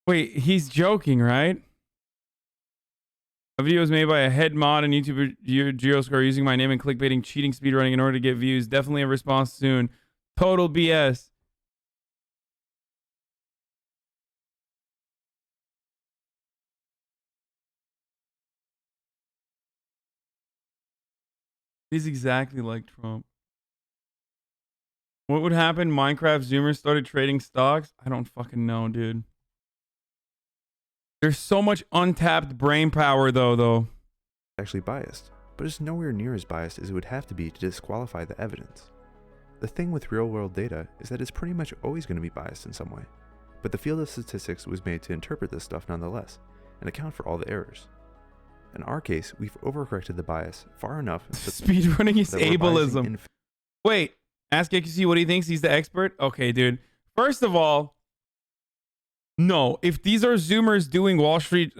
Wait, he's joking, right? A video was made by a head mod and YouTuber Geoscore using my name and clickbaiting, cheating, speedrunning in order to get views. Definitely a response soon. Total BS. He's exactly like Trump. What would happen? Minecraft Zoomers started trading stocks? I don't fucking know, dude. There's so much untapped brain power, though. Actually biased, but it's nowhere near as biased as it would have to be to disqualify the evidence. The thing with real-world data is that it's pretty much always going to be biased in some way, but the field of statistics was made to interpret this stuff nonetheless, and account for all the errors. In our case, we've overcorrected the bias far enough. Speedrunning is ableism. Wait, ask XQC what he thinks. He's the expert. Okay, dude. First of all, no. If these are Zoomers doing Wall Street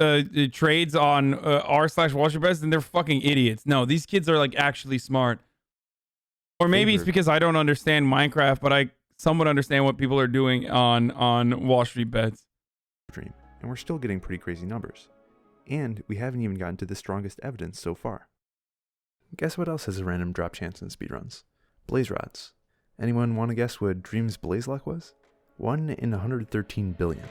trades on r/Wall Street bets, then they're fucking idiots. No, these kids are like actually smart. Or maybe it's because I don't understand Minecraft, but I somewhat understand what people are doing on Wall Street bets. Dream, and we're still getting pretty crazy numbers. And we haven't even gotten to the strongest evidence so far. Guess what else has a random drop chance in speedruns? Blaze rods. Anyone want to guess what Dream's blaze luck was? 1 in 113 billion.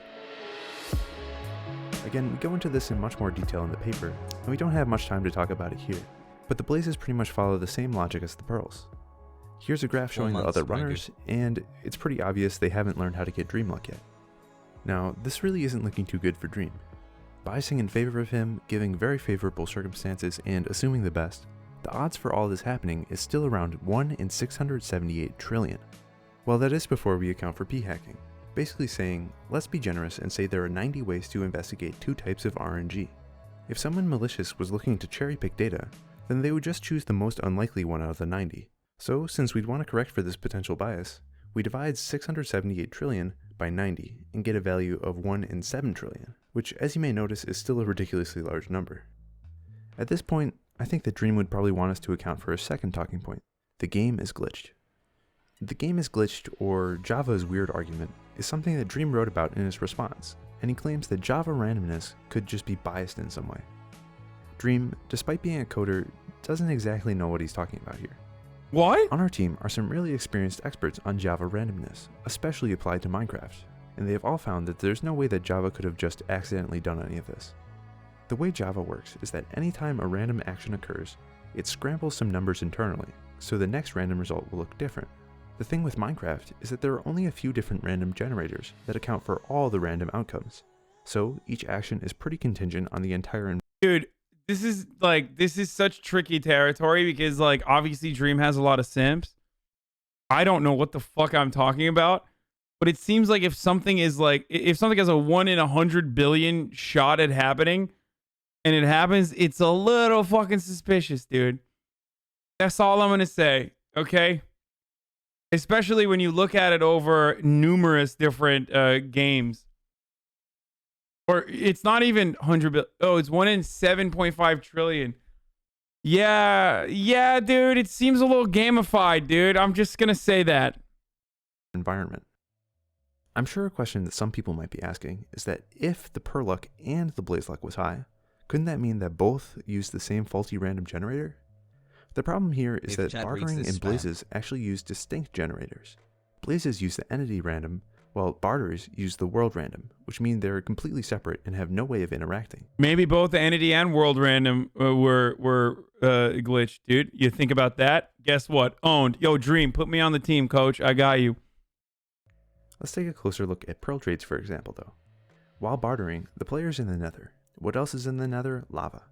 Again, we go into this in much more detail in the paper, and we don't have much time to talk about it here, but the blazes pretty much follow the same logic as the pearls. Here's a graph showing the other runners, and it's pretty obvious they haven't learned how to get Dream luck yet. Now, this really isn't looking too good for Dream. Biasing in favor of him, giving very favorable circumstances, and assuming the best, the odds for all this happening is still around 1 in 678 trillion. Well, that is before we account for p-hacking, basically saying, let's be generous and say there are 90 ways to investigate 2 types of RNG. If someone malicious was looking to cherry-pick data, then they would just choose the most unlikely one out of the 90. So, since we'd want to correct for this potential bias, we divide 678 trillion by 90 and get a value of 1 in 7 trillion, which as you may notice is still a ridiculously large number. At this point, I think that Dream would probably want us to account for a second talking point. The game is glitched. The game is glitched, or Java's weird argument, is something that Dream wrote about in his response, and he claims that Java randomness could just be biased in some way. Dream, despite being a coder, doesn't exactly know what he's talking about here. What? On our team are some really experienced experts on Java randomness, especially applied to Minecraft, and they have all found that there's no way that Java could have just accidentally done any of this. The way Java works is that anytime a random action occurs, it scrambles some numbers internally, so the next random result will look different. The thing with Minecraft is that there are only a few different random generators that account for all the random outcomes, so each action is pretty contingent on the entire Dude, this is such tricky territory because like obviously Dream has a lot of simps. I don't know what the fuck I'm talking about, but it seems like if something has a 1 in 100 billion shot at happening and it happens, it's a little fucking suspicious, dude. That's all I'm gonna say, okay? Especially when you look at it over numerous different games. Or it's not even 100 billion. Oh, it's 1 in 7.5 trillion. Yeah, dude. It seems a little gamified, dude. I'm just going to say that. Environment. I'm sure a question that some people might be asking is that if the per luck and the blaze luck was high, couldn't that mean that both use the same faulty random generator? The problem here is that bartering and blazes actually use distinct generators. Blazes use the entity random, while barters use the world random, which mean they're completely separate and have no way of interacting. Maybe both the entity and world random were glitched, dude. You think about that? Guess what? Owned. Yo, Dream, put me on the team, coach. I got you. Let's take a closer look at pearl trades, for example, though. While bartering, the player's in the nether. What else is in the nether? Lava.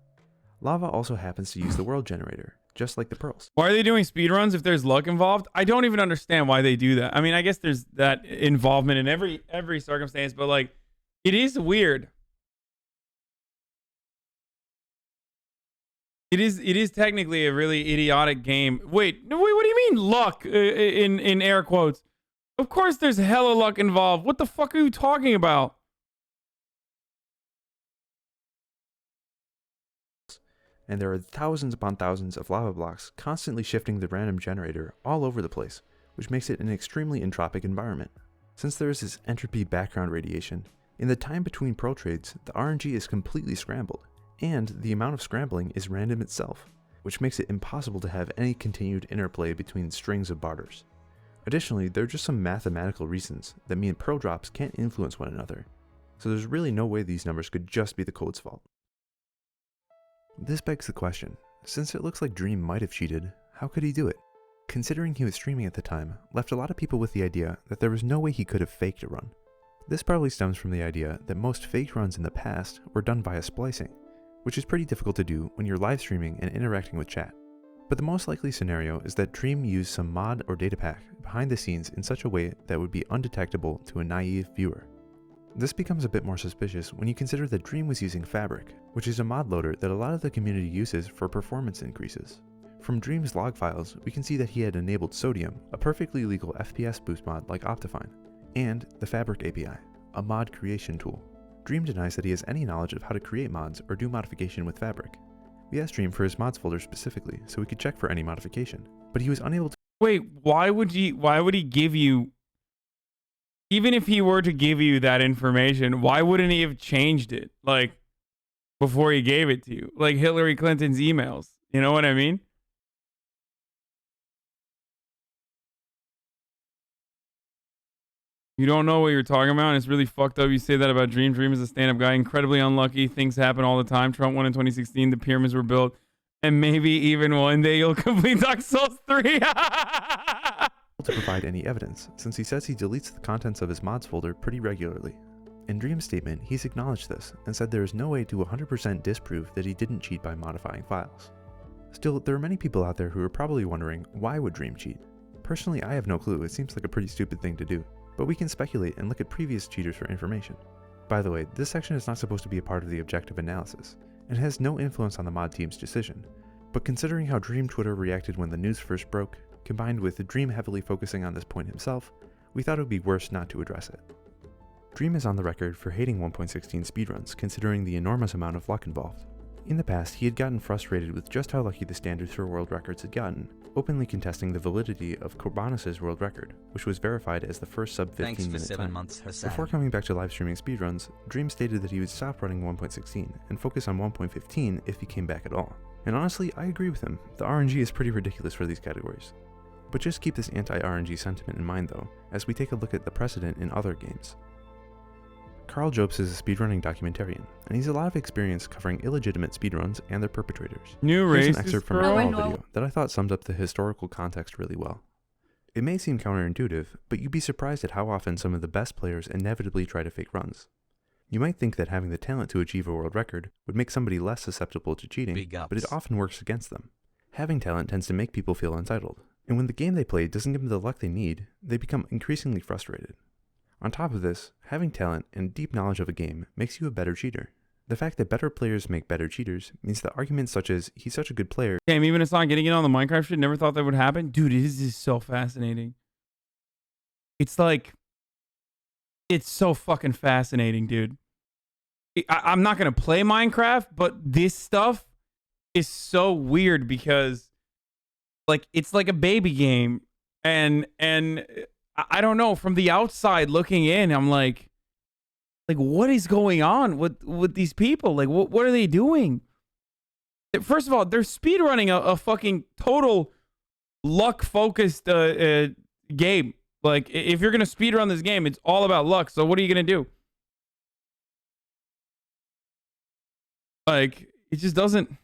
Lava also happens to use the world generator, just like the pearls. Why are they doing speedruns if there's luck involved? I don't even understand why they do that. I mean, I guess there's that involvement in every circumstance, but like, it is weird. It is technically a really idiotic game. Wait, what do you mean luck in air quotes? Of course there's hella luck involved. What the fuck are you talking about? And there are thousands upon thousands of lava blocks constantly shifting the random generator all over the place, which makes it an extremely entropic environment. Since there is this entropy background radiation, in the time between pearl trades, the RNG is completely scrambled, and the amount of scrambling is random itself, which makes it impossible to have any continued interplay between strings of barters. Additionally, there are just some mathematical reasons that mean pearl drops can't influence one another, so there's really no way these numbers could just be the code's fault. This begs the question, since it looks like Dream might have cheated, how could he do it? Considering he was streaming at the time, left a lot of people with the idea that there was no way he could have faked a run. This probably stems from the idea that most faked runs in the past were done via splicing, which is pretty difficult to do when you're live streaming and interacting with chat. But the most likely scenario is that Dream used some mod or data pack behind the scenes in such a way that would be undetectable to a naive viewer. This becomes a bit more suspicious when you consider that Dream was using Fabric, which is a mod loader that a lot of the community uses for performance increases. From Dream's log files, we can see that he had enabled Sodium, a perfectly legal FPS boost mod like Optifine, and the Fabric API, a mod creation tool. Dream denies that he has any knowledge of how to create mods or do modification with Fabric. We asked Dream for his mods folder specifically so we could check for any modification, but he was unable to. Wait, why would he give you, even if he were to give you that information, why wouldn't he have changed it, like, before he gave it to you? Like Hillary Clinton's emails, you know what I mean? You don't know what you're talking about, and it's really fucked up. You say that about Dream. Dream is a stand-up guy, incredibly unlucky. Things happen all the time. Trump won in 2016. The pyramids were built, and maybe even one day you'll complete Dark Souls 3. To provide any evidence, since he says he deletes the contents of his mods folder pretty regularly. In Dream's statement, he's acknowledged this and said there is no way to 100% disprove that he didn't cheat by modifying files. Still, there are many people out there who are probably wondering, why would Dream cheat? Personally, I have no clue. It seems like a pretty stupid thing to do. But we can speculate and look at previous cheaters for information. By the way, this section is not supposed to be a part of the objective analysis, and has no influence on the mod team's decision. But considering how Dream Twitter reacted when the news first broke, combined with Dream heavily focusing on this point himself, we thought it would be worse not to address it. Dream is on the record for hating 1.16 speedruns, considering the enormous amount of luck involved. In the past, he had gotten frustrated with just how lucky the standards for world records had gotten, openly contesting the validity of Corbanus' world record, which was verified as the first sub 15 minute time. Before coming back to live streaming speedruns, Dream stated that he would stop running 1.16 and focus on 1.15 if he came back at all. And honestly, I agree with him. The RNG is pretty ridiculous for these categories. But just keep this anti-RNG sentiment in mind though, as we take a look at the precedent in other games. Carl Jobs is a speedrunning documentarian, and he's a lot of experience covering illegitimate speedruns and their perpetrators. Here's an excerpt from a Carl video that I thought summed up the historical context really well. It may seem counterintuitive, but you'd be surprised at how often some of the best players inevitably try to fake runs. You might think that having the talent to achieve a world record would make somebody less susceptible to cheating, but it often works against them. Having talent tends to make people feel entitled, and when the game they play doesn't give them the luck they need, they become increasingly frustrated. On top of this, having talent and deep knowledge of a game makes you a better cheater. The fact that better players make better cheaters means that arguments such as, he's such a good player. Damn, even it's not getting in on the Minecraft shit, never thought that would happen. Dude, this is so fascinating. It's like, it's so fucking fascinating, dude. I'm not going to play Minecraft, but this stuff is so weird because, like, it's like a baby game. And I don't know, from the outside looking in, I'm like, what is going on with these people? Like, what are they doing? First of all, they're speedrunning a fucking total luck-focused game. Like, if you're going to speedrun this game, it's all about luck. So what are you going to do? Like, it just doesn't...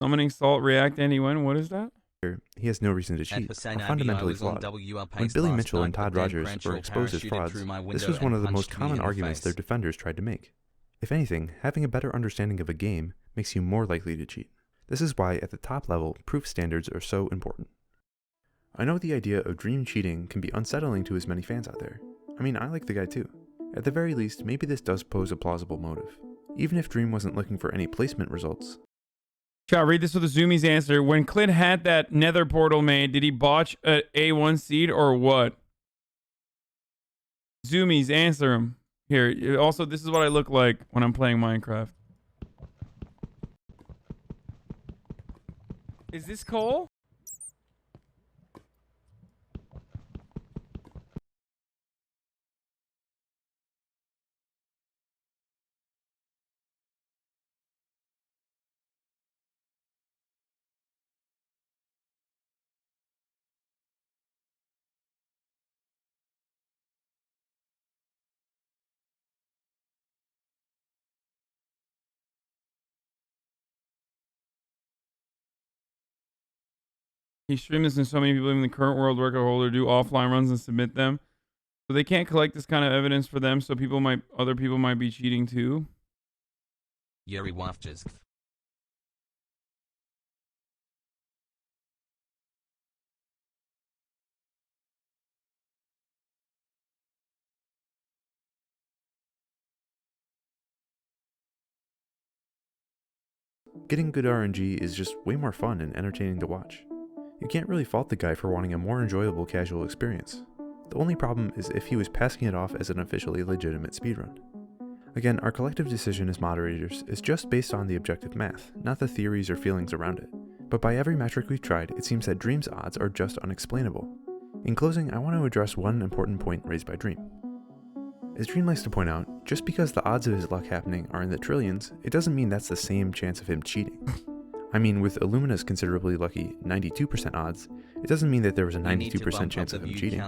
Summoning Salt React Anyone, what is that? He has no reason to cheat, are fundamentally flawed. When Billy Mitchell and Todd Rogers were exposed as frauds, this was one of the most common arguments their defenders tried to make. If anything, having a better understanding of a game makes you more likely to cheat. This is why, at the top level, proof standards are so important. I know the idea of Dream cheating can be unsettling to as many fans out there. I mean, I like the guy too. At the very least, maybe this does pose a plausible motive. Even if Dream wasn't looking for any placement results, Shall I read this with a Zoomies answer? When Clint had that nether portal made, did he botch an A1 seed or what? Zoomies, answer him. Here, also, this is what I look like when I'm playing Minecraft. Is this Cole? He streamed this and so many people in the current world record holder do offline runs and submit them. So they can't collect this kind of evidence for them, so other people might be cheating too. Yuri Wafczyk. Getting good RNG is just way more fun and entertaining to watch. You can't really fault the guy for wanting a more enjoyable casual experience. The only problem is if he was passing it off as an officially legitimate speedrun. Again, our collective decision as moderators is just based on the objective math, not the theories or feelings around it. But by every metric we've tried, it seems that Dream's odds are just unexplainable. In closing, I want to address one important point raised by Dream. As Dream likes to point out, just because the odds of his luck happening are in the trillions, it doesn't mean that's the same chance of him cheating. I mean, with Illumina's considerably lucky 92% odds, it doesn't mean that there was a 92% chance of him cheating.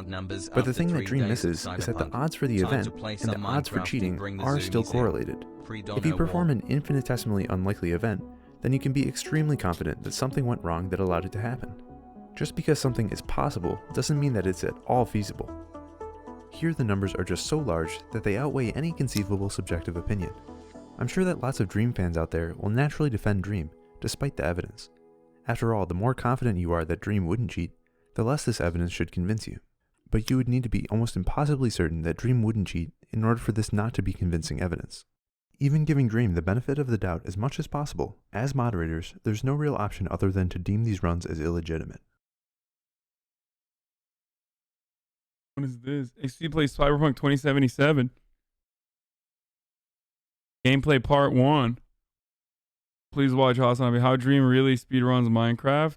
But the thing that Dream misses is that the odds for the event and the odds for cheating are still correlated. If you perform an infinitesimally unlikely event, then you can be extremely confident that something went wrong that allowed it to happen. Just because something is possible doesn't mean that it's at all feasible. Here the numbers are just so large that they outweigh any conceivable subjective opinion. I'm sure that lots of Dream fans out there will naturally defend Dream, despite the evidence. After all, the more confident you are that Dream wouldn't cheat, the less this evidence should convince you. But you would need to be almost impossibly certain that Dream wouldn't cheat in order for this not to be convincing evidence. Even giving Dream the benefit of the doubt as much as possible, as moderators, there's no real option other than to deem these runs as illegitimate. What is this? XC plays Cyberpunk 2077. Gameplay part 1. Please watch Hasanabi. How Dream really speedruns Minecraft.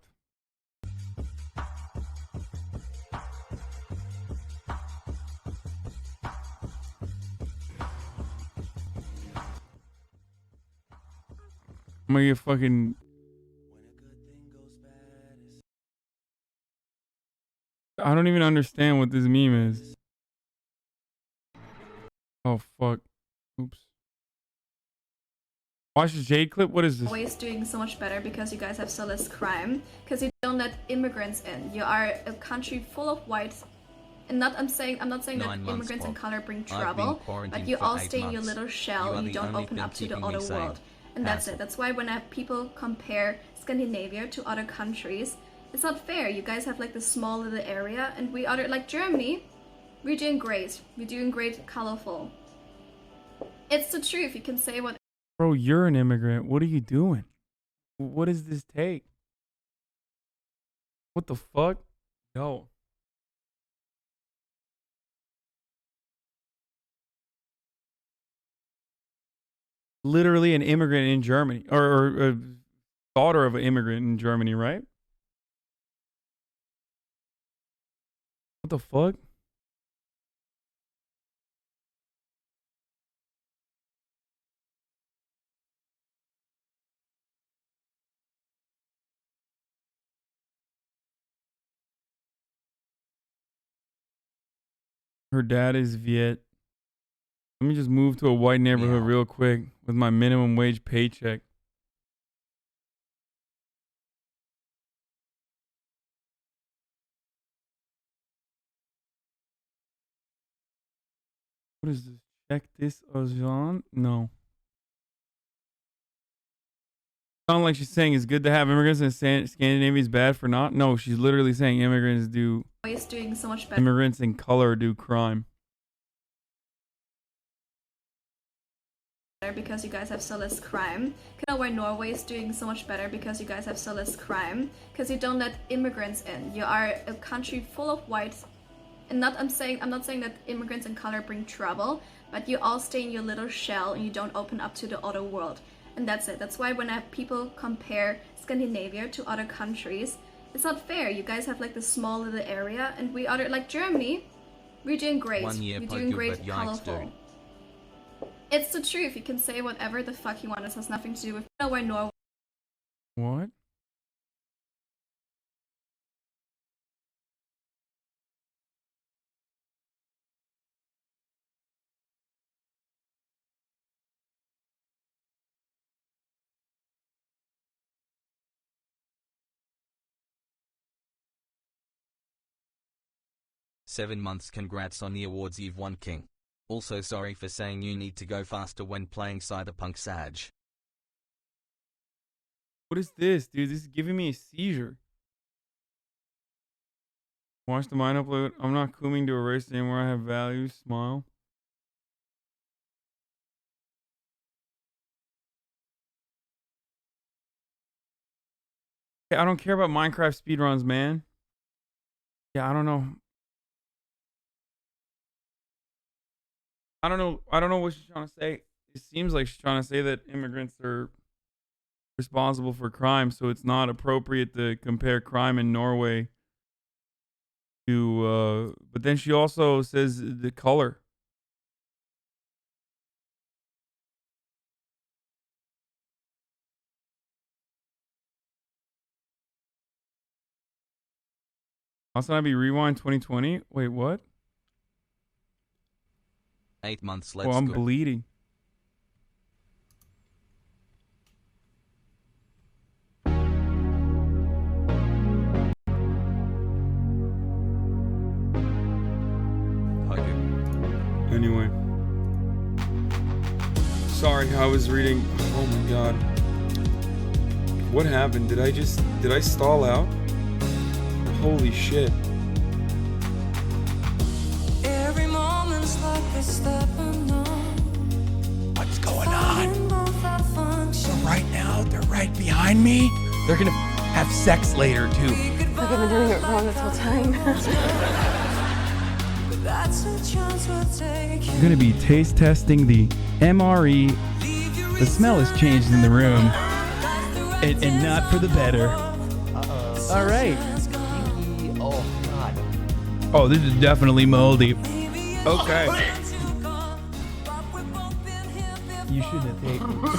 I'm gonna get fucking... I don't even understand what this meme is. Oh, fuck. Oops. Watch the Jade clip? What is this? Always doing so much better because you guys have so less crime. Because you don't let immigrants in. You are a country full of whites. And I'm not saying that immigrants in color bring trouble, but you all stay in your little shell and you don't open up to the other world. And that's it. That's why when people compare Scandinavia to other countries, it's not fair. You guys have like this small little area, and we other like Germany, we're doing great. We're doing great, colorful. It's the truth. You can say what. Bro, you're an immigrant. What are you doing? What does this take? What the fuck? Yo. Literally an immigrant in Germany, or a daughter of an immigrant in Germany, right? What the fuck? Her dad is Viet. Let me just move to a white neighborhood real quick with my minimum wage paycheck. What is this? Check this Ojan? No. Sound like she's saying it's good to have immigrants and Scandinavia is bad for not? No, she's literally saying immigrants do. Always doing so much better. Immigrants in color do crime. Because you guys have so less crime. You know why Norway is doing so much better because you guys have so less crime. Because you don't let immigrants in. You are a country full of whites. And I'm not saying that immigrants in color bring trouble, but you all stay in your little shell and you don't open up to the other world. And that's it. That's why when people compare Scandinavia to other countries, it's not fair. You guys have like this small little area, and we other like Germany, we're doing great. We're doing great, colorful. It's the truth. You can say whatever the fuck you want. This has nothing to do with why Norway. What? "7 months. Congrats on the awards you've won, King. Also sorry for saying you need to go faster when playing Cyberpunk Sag." What is this, dude? This is giving me a seizure. Watch the mine upload. I'm not cooming to erase anymore. I have values. Smile. I don't care about Minecraft speedruns, man. Yeah, I don't know. I don't know what she's trying to say. It seems like she's trying to say that immigrants are responsible for crime, so it's not appropriate to compare crime in Norway to but then she also says the color. Hasanabi Rewind 2020? Wait, what? 8 months, Oh, let's I'm go. bleeding. Anyway. Sorry, I was reading. Oh my god. What happened? Did I stall out? Holy shit. Every moment's like a stepping on. What's going on? So right now, they're right behind me. They're gonna have sex later, too. Like I've been doing it wrong this whole time. We're gonna be taste testing the MRE. The smell has changed in the room, and not for the better. All right. Oh, God. Oh, this is definitely moldy. Okay. You shouldn't have taken this.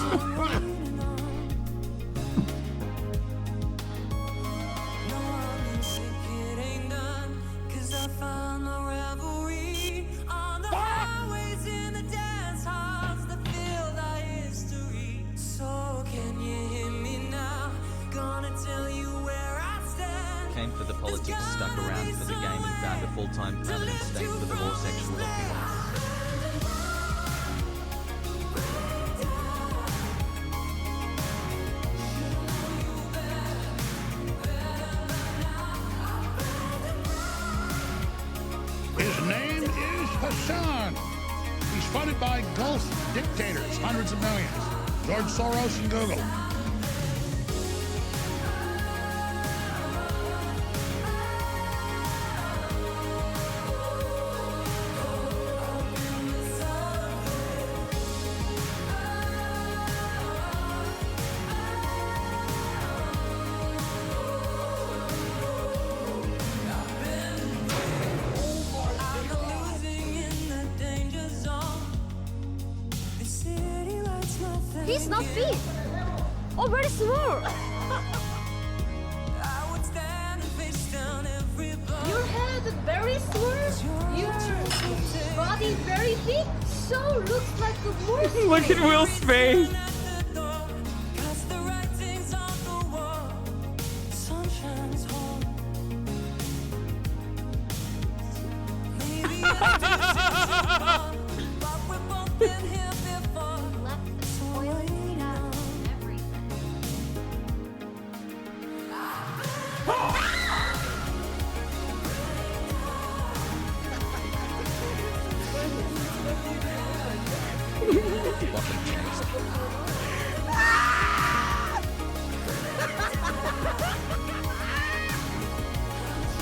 Came for the politics, stuck around for the game, and found a full-time permanent state for the more sexual appeal. His name is Hassan. He's funded by Gulf dictators, hundreds of millions. George Soros and Google. He's not fit. Oh, very small. Your head is very small. Your body very big. So looks like a horse. Look at Will's face.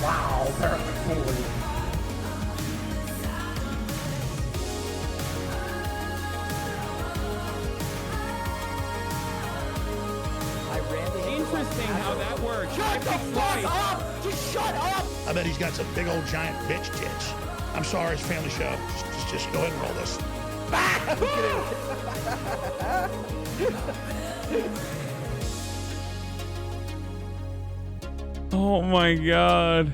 Wow, they're cool. Interesting how that works. Shut the fuck up! Just shut up! I bet he's got some big old giant bitch tits. I'm sorry, it's a family show. Just go ahead and roll this. Oh my god.